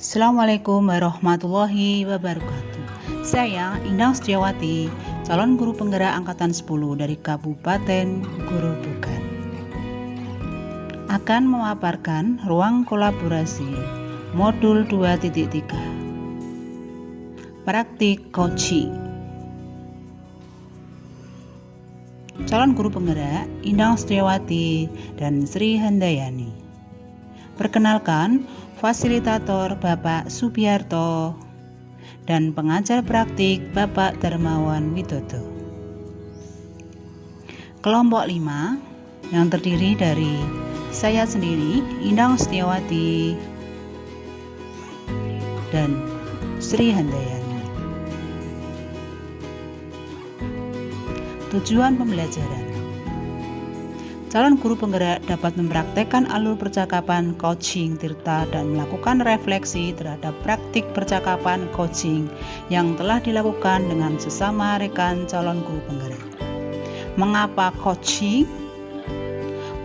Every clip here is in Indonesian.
Assalamualaikum warahmatullahi wabarakatuh. Saya Indah Setiawati, calon guru penggerak angkatan 10 dari Kabupaten Grobogan. Akan memaparkan ruang kolaborasi modul 2.3. Praktik coaching. Calon guru penggerak Indah Setiawati dan Sri Handayani. Perkenalkan, fasilitator Bapak Subiarto dan pengajar praktik Bapak Darmawan Widodo. Kelompok 5 yang terdiri dari saya sendiri, Indah Setiawati dan Sri Handayani. Tujuan pembelajaran. Calon guru penggerak dapat mempraktekkan alur percakapan coaching Tirta dan melakukan refleksi terhadap praktik percakapan coaching yang telah dilakukan dengan sesama rekan calon guru penggerak. Mengapa coaching?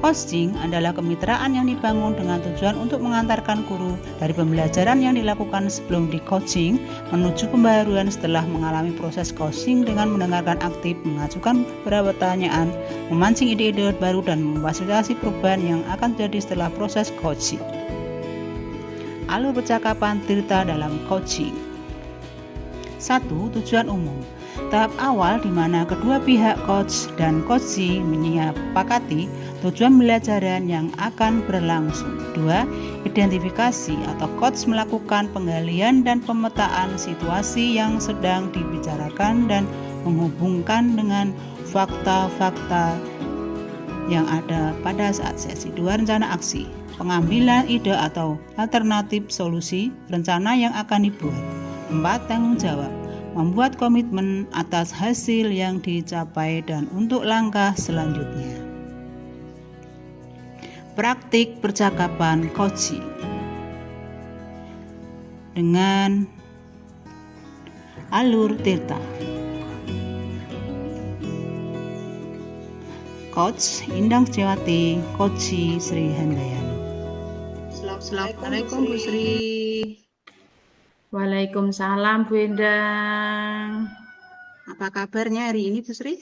Coaching adalah kemitraan yang dibangun dengan tujuan untuk mengantarkan guru dari pembelajaran yang dilakukan sebelum di coaching menuju pembaharuan setelah mengalami proses coaching dengan mendengarkan aktif, mengajukan beberapa pertanyaan, memancing ide-ide baru dan memfasilitasi perubahan yang akan terjadi setelah proses coaching. Alur percakapan Tirta dalam coaching. 1. Tujuan umum. Tahap awal di mana kedua pihak coach dan coachee menyepakati tujuan pembelajaran yang akan berlangsung. 2. Identifikasi atau coach melakukan penggalian dan pemetaan situasi yang sedang dibicarakan dan menghubungkan dengan fakta-fakta yang ada pada saat sesi. 2. Rencana aksi. Pengambilan ide atau alternatif solusi rencana yang akan dibuat. 4. Tanggung jawab. Membuat komitmen atas hasil yang dicapai dan untuk langkah selanjutnya. Praktik percakapan coaching dengan alur Tirta. Coach Indah Setiawati, Coachee Sri Handayani. Assalamualaikum Bu Sri. Waalaikumsalam Bu Endang. Apa kabarnya hari ini Bu Sri?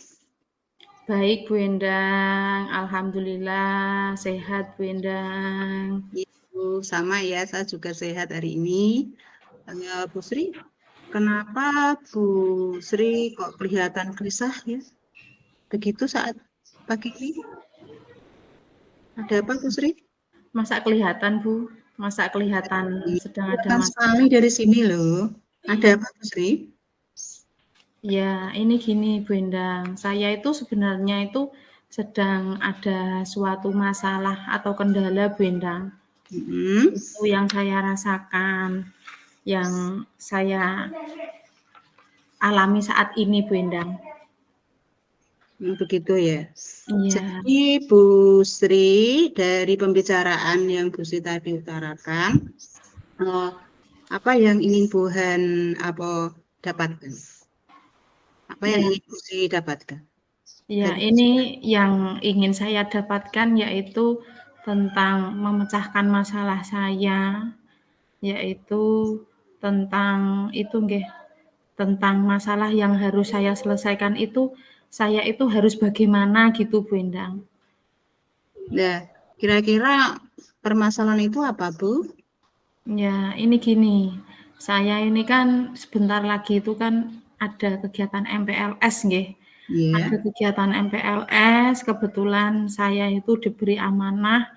Baik Bu Endang, alhamdulillah sehat Bu Endang. Ibu sama ya, saya juga sehat hari ini. Bu Sri, kenapa Bu Sri kok kelihatan gelisah ya? Begitu saat pagi ini? Ada apa Bu Sri? Masa kelihatan Bu? Masa kelihatan sedang ada masalah? Sekali dari sini loh. Ada apa Bu Sri? Ya, ini gini Bu Endang, saya itu sebenarnya itu sedang ada suatu masalah atau kendala Bu Endang. Itu yang saya rasakan, yang saya alami saat ini Bu Endang. Begitu ya. Iya. Jadi Bu Sri, dari pembicaraan yang Bu Sri tadi utarakan, apa yang ingin Bu Han dapatkan? Apa yang ingin Bu Sri dapatkan? Ya, ini yang ingin saya dapatkan yaitu tentang memecahkan masalah saya, yaitu tentang tentang masalah yang harus saya selesaikan itu, saya itu harus bagaimana gitu Bu Endang. Nah, kira-kira permasalahan itu apa Bu? Ya, ini gini, saya ini kan sebentar lagi itu kan ada kegiatan MPLS nggih. Ada kegiatan MPLS, kebetulan saya itu diberi amanah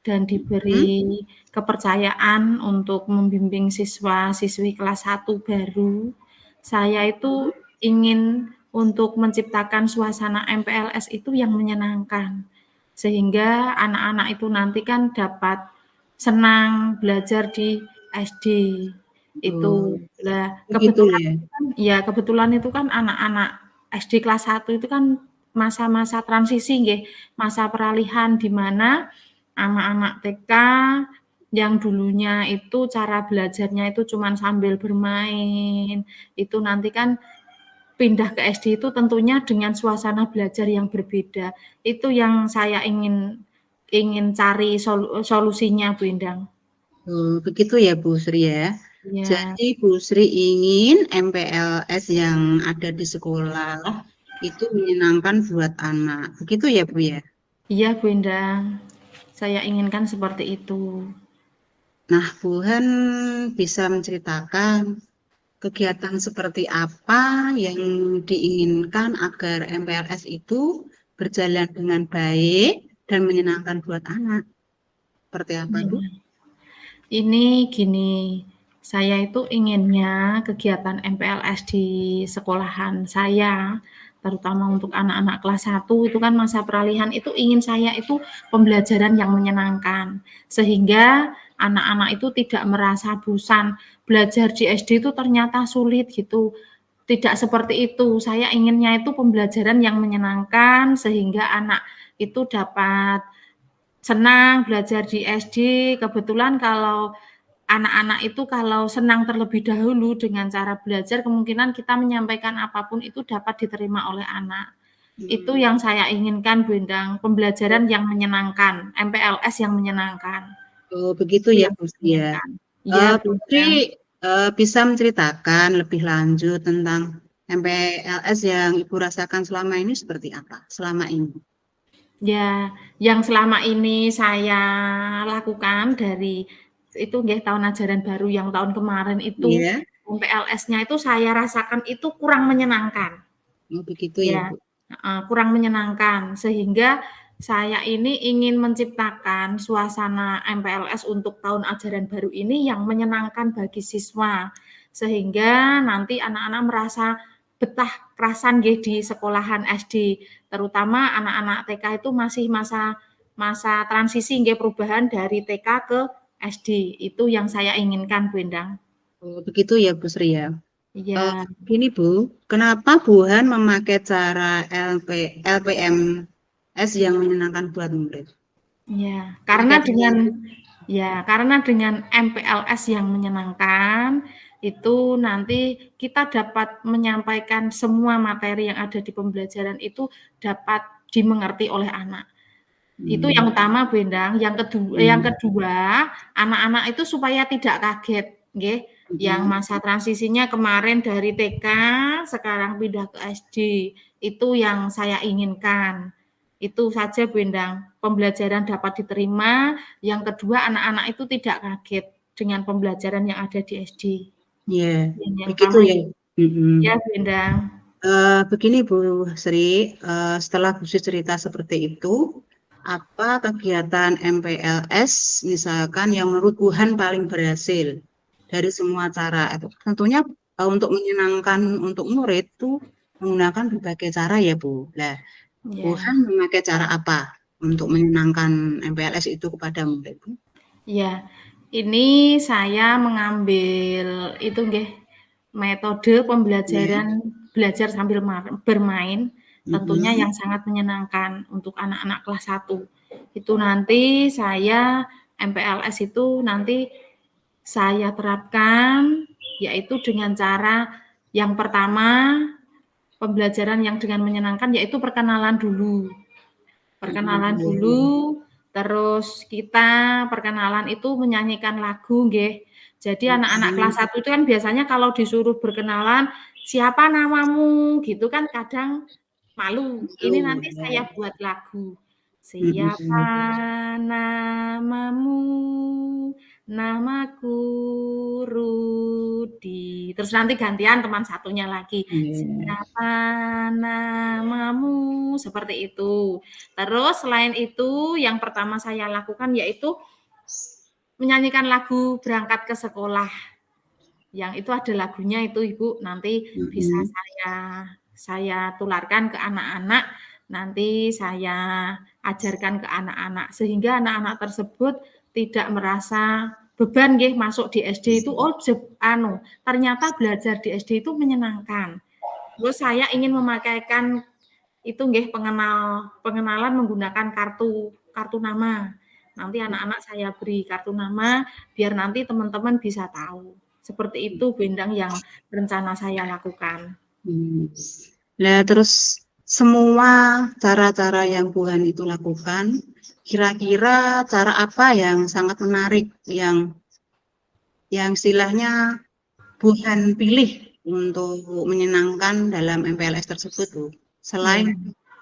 dan diberi kepercayaan untuk membimbing siswa-siswi kelas 1 baru. Saya itu ingin untuk menciptakan suasana MPLS itu yang menyenangkan, sehingga anak-anak itu nanti kan dapat senang belajar di SD itu. Nah, kebetulan itu kan anak-anak SD kelas 1 itu kan masa-masa transisi nggih, masa peralihan di mana anak-anak TK yang dulunya itu cara belajarnya itu cuma sambil bermain, itu nanti kan pindah ke SD itu tentunya dengan suasana belajar yang berbeda. Itu yang saya ingin cari solusinya Bu Endang. Begitu ya Bu Sri ya. Ya, Jadi Bu Sri ingin MPLS yang ada di sekolah itu menyenangkan buat anak. Begitu ya Bu ya? iya Bu Endang. Saya inginkan seperti itu. Nah, Buhan bisa menceritakan kegiatan seperti apa yang diinginkan agar MPLS itu berjalan dengan baik dan menyenangkan buat anak. Seperti apa, Bu? Ya. Ini gini, saya itu inginnya kegiatan MPLS di sekolahan saya, terutama untuk anak-anak kelas 1 itu kan masa peralihan itu ingin saya itu pembelajaran yang menyenangkan. Sehingga anak-anak itu tidak merasa bosan. Belajar di SD itu ternyata sulit gitu. Tidak seperti itu. Saya inginnya itu pembelajaran yang menyenangkan sehingga anak itu dapat senang belajar di SD. Kebetulan kalau anak-anak itu kalau senang terlebih dahulu dengan cara belajar, kemungkinan kita menyampaikan apapun itu dapat diterima oleh anak. Itu Hmm. yang saya inginkan, Bu Endang, pembelajaran yang menyenangkan, MPLS yang menyenangkan. Oh, begitu Itu ya, yang Bu saya Sri ya. inginkan. Iya, Bu Putri Endang. bisa menceritakan lebih lanjut tentang MPLS yang Ibu rasakan selama ini seperti apa? Selama ini. Ya, yang selama ini saya lakukan dari itu nggih tahun ajaran baru yang tahun kemarin itu, Iya. MPLS-nya itu saya rasakan itu kurang menyenangkan. Oh, begitu ya, Ya, Bu. kurang menyenangkan. Sehingga saya ini ingin menciptakan suasana MPLS untuk tahun ajaran baru ini yang menyenangkan bagi siswa. Sehingga nanti anak-anak merasa betah kerasan nggih di sekolahan SD. Terutama anak-anak TK itu masih masa masa transisi nggih perubahan dari TK ke SD. Itu yang saya inginkan, Bu Endang. Oh, begitu ya, Bu Sri ya. Iya, Gini Bu, kenapa Buhan memakai cara LPMS yang menyenangkan buat murid? iya. Pakai Karena cara dengan itu? Ya, karena dengan MPLS yang menyenangkan, itu nanti kita dapat menyampaikan semua materi yang ada di pembelajaran itu dapat dimengerti oleh anak. Itu Hmm. yang utama, Bu Endang. Yang Hmm. kedua, anak-anak itu supaya tidak kaget, nggih. Yang Hmm. masa transisinya kemarin dari TK sekarang pindah ke SD. Itu yang saya inginkan. Itu saja, Bu Endang. Pembelajaran dapat diterima. Yang kedua, anak-anak itu tidak kaget dengan pembelajaran yang ada di SD. Ya, Yang begitu utama ya. itu. Hmm. Ya, Bu Endang. Begini Bu Sri, setelah Bu Sri cerita seperti itu, apa kegiatan MPLS misalkan yang menurut Tuhan paling berhasil dari semua cara itu? Tentunya untuk menyenangkan untuk murid itu menggunakan berbagai cara ya Bu. Nah, Ya. Tuhan memakai cara apa untuk menyenangkan MPLS itu kepada murid Bu? Ya, ini saya mengambil itu nggih, metode Ya. pembelajaran belajar sambil bermain, tentunya Mhm. yang sangat menyenangkan untuk anak-anak kelas 1. Itu nanti saya MPLS itu nanti saya terapkan yaitu dengan cara yang pertama pembelajaran yang dengan menyenangkan yaitu perkenalan dulu. Perkenalan Mhm. dulu, terus kita perkenalan itu menyanyikan lagu nggih. Jadi anak-anak kelas Mhm. 1 itu kan biasanya kalau disuruh berkenalan, "Siapa namamu?" Gitu kan kadang malu. Ini Lalu, nanti saya ya. buat lagu. Siapa Mhm. namamu? Namaku Rudi. Terus nanti gantian teman satunya lagi. Iya. Siapa namamu? Seperti itu. Terus selain itu yang pertama saya lakukan yaitu menyanyikan lagu berangkat ke sekolah. Yang itu ada lagunya itu Ibu, nanti bisa Mhm. saya tularkan ke anak-anak, nanti saya ajarkan ke anak-anak sehingga anak-anak tersebut tidak merasa beban nggih masuk di SD itu oh ternyata belajar di SD itu menyenangkan. Terus saya ingin memakaikan itu nggih pengenalan menggunakan kartu kartu nama. Nanti anak-anak saya beri kartu nama biar nanti teman-teman bisa tahu. Seperti itu Bu Endang yang rencana saya lakukan. Hmm. Nah, terus semua cara-cara yang Tuhan itu lakukan, kira-kira cara apa yang sangat menarik yang yang istilahnya bukan pilih untuk menyenangkan dalam MPLS tersebut, Bu? Selain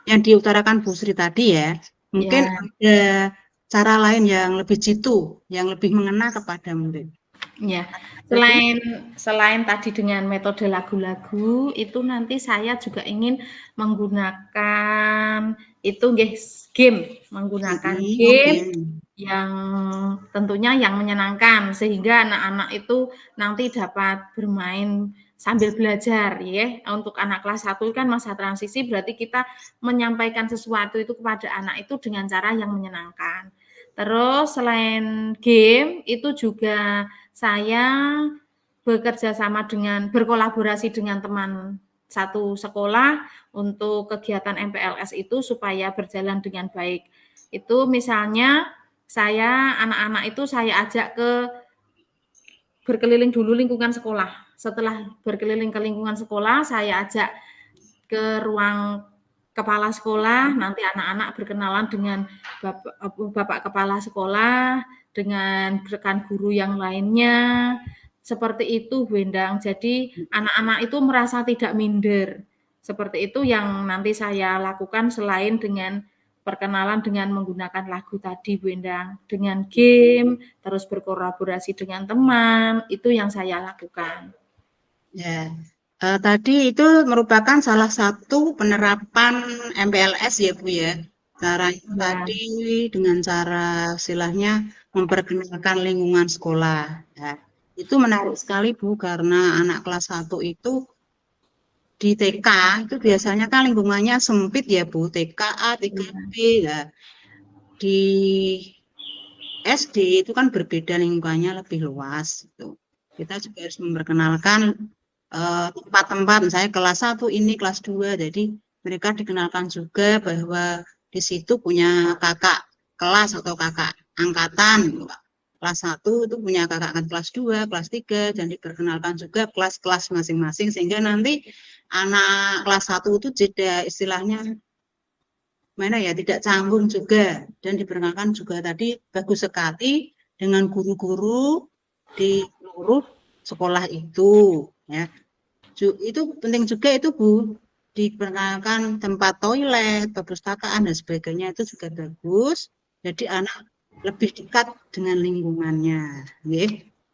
yang diutarakan Bu Sri tadi ya, mungkin ada cara lain yang lebih jitu, yang lebih mengena kepada murid. Ya, selain tadi dengan metode lagu-lagu, itu nanti saya juga ingin menggunakan itu game, menggunakan game yang tentunya yang menyenangkan sehingga anak-anak itu nanti dapat bermain sambil belajar ya. Untuk anak kelas 1 kan masa transisi berarti kita menyampaikan sesuatu itu kepada anak itu dengan cara yang menyenangkan. Terus selain game itu juga saya berkolaborasi dengan teman satu sekolah untuk kegiatan MPLS itu supaya berjalan dengan baik. Itu misalnya anak-anak itu saya ajak ke berkeliling dulu lingkungan sekolah. Setelah berkeliling ke lingkungan sekolah, saya ajak ke ruang kepala sekolah, nanti anak-anak berkenalan dengan bapak kepala sekolah, dengan rekan guru yang lainnya, seperti itu Bu Endang. Jadi anak-anak itu merasa tidak minder. Seperti itu yang nanti saya lakukan selain dengan perkenalan dengan menggunakan lagu tadi Bu Endang, dengan game, terus berkolaborasi dengan teman, itu yang saya lakukan. Ya, tadi itu merupakan salah satu penerapan MPLS ya Bu ya. Caranya tadi dengan cara istilahnya memperkenalkan lingkungan sekolah. Ya, itu menarik sekali Bu karena anak kelas 1 itu di TK itu biasanya kan lingkungannya sempit ya Bu, TK A, TK B ya. Di SD itu kan berbeda lingkungannya lebih luas gitu. Kita juga harus memperkenalkan tempat-tempat misalnya kelas 1 ini, kelas 2. Jadi mereka dikenalkan juga bahwa di situ punya kakak kelas atau kakak angkatan. Kelas 1 itu punya kakak angkatan kelas 2, kelas 3 dan diperkenalkan juga kelas-kelas masing-masing sehingga nanti anak kelas 1 itu jeda istilahnya tidak canggung juga dan diperkenalkan juga tadi bagus sekali dengan guru-guru di seluruh sekolah itu ya. Itu penting juga itu Bu, diperkenalkan tempat toilet, perpustakaan dan sebagainya itu juga bagus. Jadi anak lebih dekat dengan lingkungannya,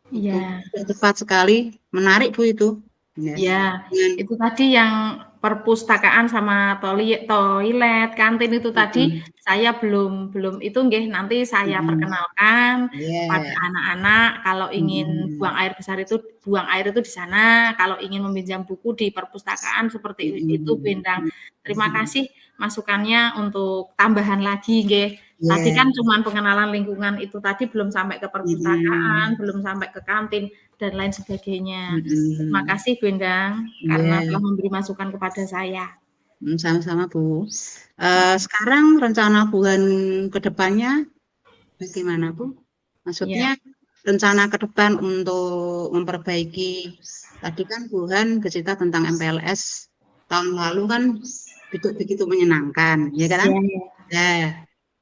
Iya. Tepat sekali, menarik Bu itu. Ya, itu tadi yang perpustakaan sama toilet, kantin itu tadi saya belum itu nanti saya perkenalkan pada anak-anak kalau ingin buang air besar itu buang air itu di sana, kalau ingin meminjam buku di perpustakaan seperti itu Bu Endang. Terima kasih masukannya untuk tambahan lagi nggih. Tadi kan cuma pengenalan lingkungan itu tadi belum sampai ke perpustakaan, belum sampai ke kantin dan lain sebagainya. Terima kasih Bu Endang karena telah memberi masukan kepada saya. Sama-sama Bu. Sekarang rencana bulan ke depannya bagaimana Bu? Maksudnya rencana ke depan untuk memperbaiki tadi kan Buhan bercerita tentang MPLS tahun lalu kan begitu menyenangkan, ya kan?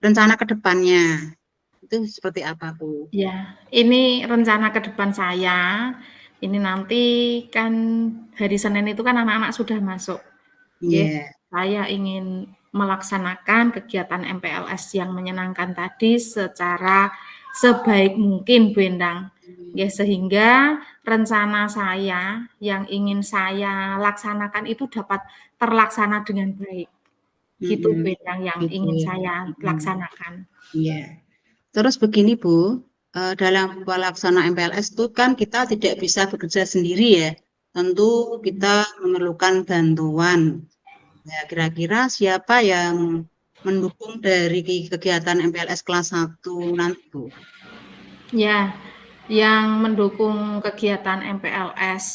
Rencana ke depannya itu seperti apa Bu? Ya, ini rencana ke depan saya. Ini nanti kan hari Senin itu kan anak-anak sudah masuk. Saya ingin melaksanakan kegiatan MPLS yang menyenangkan tadi secara sebaik mungkin Bu Endang. Sehingga rencana saya yang ingin saya laksanakan itu dapat terlaksana dengan baik. Gitu Bu Endang yang ingin saya laksanakan. Iya. Terus begini Bu, dalam pelaksanaan MPLS itu kan kita tidak bisa bekerja sendiri ya. Tentu kita memerlukan bantuan. Ya, kira-kira siapa yang mendukung dari kegiatan MPLS kelas 1 nanti Bu? Ya, yang mendukung kegiatan MPLS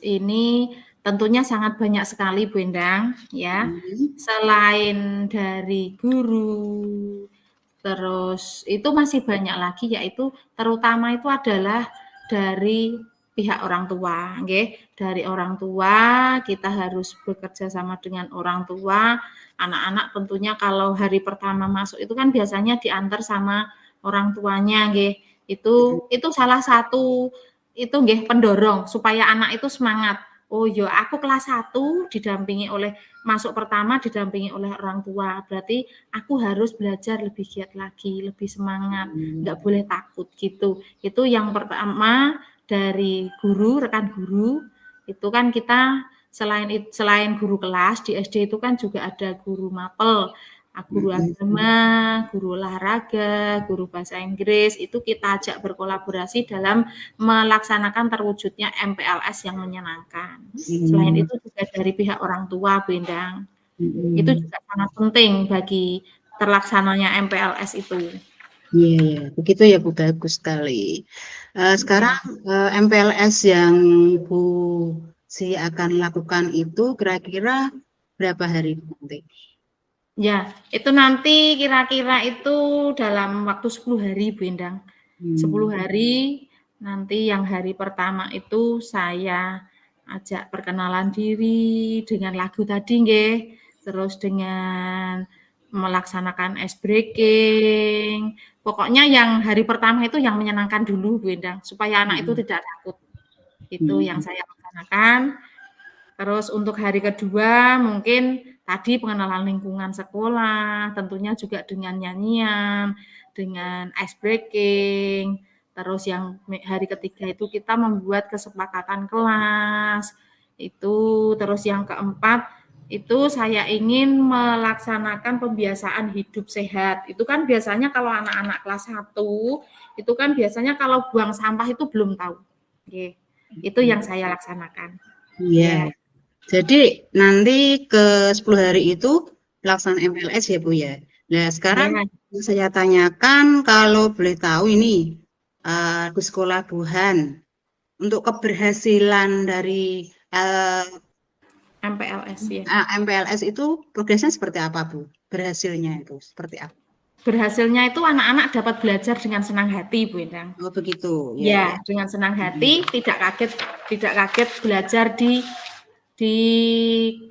ini tentunya sangat banyak sekali Bu Endang ya. Selain dari guru, terus itu masih banyak lagi yaitu terutama itu adalah dari pihak orang tua, Dari orang tua kita harus bekerja sama dengan orang tua. Anak-anak tentunya kalau hari pertama masuk itu kan biasanya diantar sama orang tuanya, Itu salah satu itu nggih pendorong supaya anak itu semangat. Oh ya, aku kelas 1 didampingi oleh masuk pertama didampingi oleh orang tua. Berarti aku harus belajar lebih giat lagi, lebih semangat, nggak boleh takut gitu. Itu yang pertama dari guru, rekan guru. Itu kan kita selain guru kelas di SD itu kan juga ada guru mapel, guru agama, guru olahraga, guru bahasa Inggris, itu kita ajak berkolaborasi dalam melaksanakan terwujudnya MPLS yang menyenangkan. Selain itu juga dari pihak orang tua, Bu Endang. Itu juga sangat penting bagi terlaksananya MPLS itu. Iya, begitu ya Bu, bagus sekali. Sekarang MPLS yang Bu Si akan lakukan itu kira-kira berapa hari nanti? Ya, itu nanti kira-kira itu dalam waktu 10 hari, Bu Endang. 10 hari, nanti yang hari pertama itu saya ajak perkenalan diri dengan lagu tadi, nggih. Terus dengan melaksanakan ice breaking. Pokoknya yang hari pertama itu yang menyenangkan dulu, Bu Endang, supaya anak itu tidak takut. Itu yang saya laksanakan. Terus untuk hari kedua mungkin tadi pengenalan lingkungan sekolah, tentunya juga dengan nyanyian, dengan ice breaking. Terus yang hari ketiga itu kita membuat kesepakatan kelas. Itu terus yang keempat itu saya ingin melaksanakan pembiasaan hidup sehat. Itu kan biasanya kalau anak-anak kelas 1 itu kan biasanya kalau buang sampah itu belum tahu. Oke. Itu yang saya laksanakan. Iya. Jadi nanti ke 10 hari itu pelaksanaan MPLS ya Bu ya. Nah sekarang saya tanyakan kalau boleh tahu ini di sekolah Buhan untuk keberhasilan dari MPLS ya. MPLS itu progresnya seperti apa Bu? Berhasilnya itu seperti apa? Berhasilnya itu anak-anak dapat belajar dengan senang hati, Bu Endang. Oh begitu. Ya, dengan senang hati, tidak kaget belajar di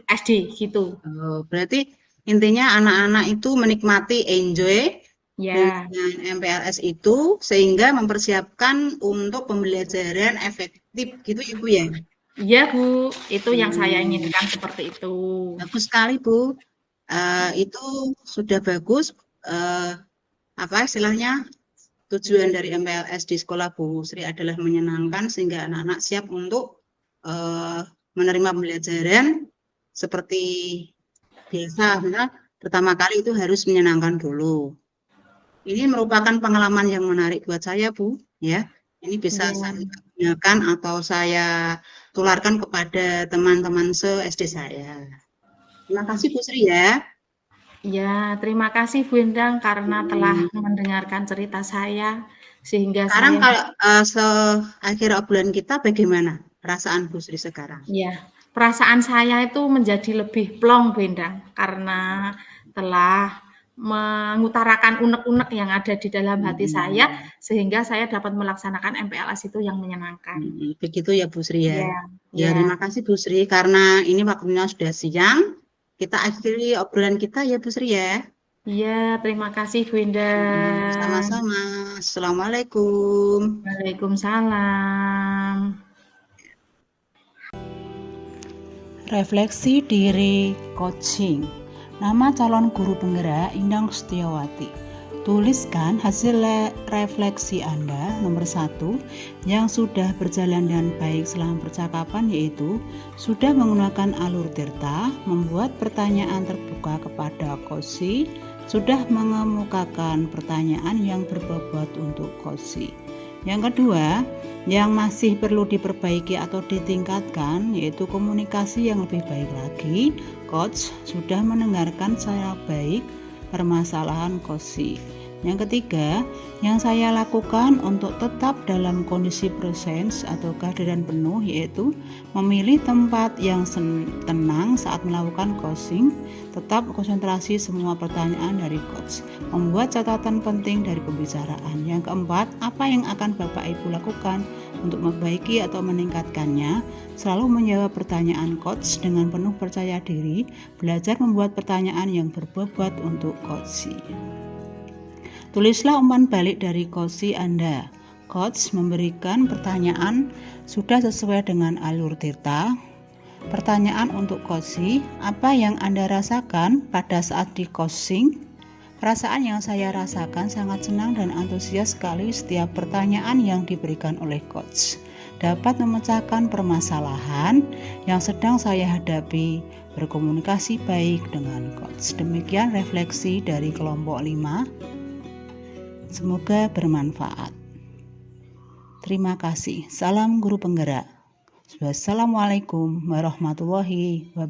SD gitu. Oh, berarti intinya anak-anak itu menikmati, enjoy dengan MPLS itu sehingga mempersiapkan untuk pembelajaran efektif gitu ya Bu ya? Iya Bu, itu yang saya inginkan seperti itu. Bagus sekali Bu, itu sudah bagus. Apa istilahnya? Tujuan dari MPLS di sekolah Bu Sri adalah menyenangkan sehingga anak-anak siap untuk menerima pembelajaran seperti biasa. Pertama kali itu harus menyenangkan dulu. Ini merupakan pengalaman yang menarik buat saya Bu, ya. Ini bisa saya gunakan atau saya tularkan kepada teman-teman se-SD saya. Terima kasih Bu Sri ya. Ya, terima kasih Bu Endang karena telah mendengarkan cerita saya sehingga sekarang kalau akhir obrolan kita bagaimana perasaan Bu Sri sekarang? Ya, perasaan saya itu menjadi lebih plong Bu Endang karena telah mengutarakan unek-unek yang ada di dalam hati saya sehingga saya dapat melaksanakan MPLS itu yang menyenangkan. Begitu ya Bu Sri ya. Ya, terima kasih Bu Sri karena ini waktunya sudah siang. Kita akhiri obrolan kita ya Bu Sri ya. Iya, terima kasih Bu Endang. Sama-sama. Assalamualaikum. Waalaikumsalam. Refleksi diri coaching. Nama calon guru penggerak Indang Setiawati. Tuliskan hasil refleksi Anda nomor 1 yang sudah berjalan dengan baik selama percakapan, yaitu sudah menggunakan alur tirta, membuat pertanyaan terbuka kepada Kosi, sudah mengemukakan pertanyaan yang berbobot untuk Kosi. Yang kedua, yang masih perlu diperbaiki atau ditingkatkan yaitu komunikasi yang lebih baik lagi. Coach sudah mendengarkan secara baik permasalahan Kosi. Yang ketiga, yang saya lakukan untuk tetap dalam kondisi presence atau kehadiran penuh yaitu memilih tempat yang tenang saat melakukan coaching, tetap konsentrasi semua pertanyaan dari coach, membuat catatan penting dari pembicaraan. Yang keempat, apa yang akan Bapak Ibu lakukan untuk memperbaiki atau meningkatkannya? Selalu menjawab pertanyaan coach dengan penuh percaya diri, belajar membuat pertanyaan yang berbobot untuk coach. Tulislah umpan balik dari Kosi Anda. Coach memberikan pertanyaan sudah sesuai dengan alur Tirta. Pertanyaan untuk coaching, apa yang Anda rasakan pada saat di coaching? Perasaan yang saya rasakan sangat senang dan antusias sekali setiap pertanyaan yang diberikan oleh coach. Dapat memecahkan permasalahan yang sedang saya hadapi, berkomunikasi baik dengan coach. Demikian refleksi dari kelompok 5. Semoga bermanfaat. Terima kasih. Salam guru penggerak. Wassalamualaikum warahmatullahi wabarakatuh.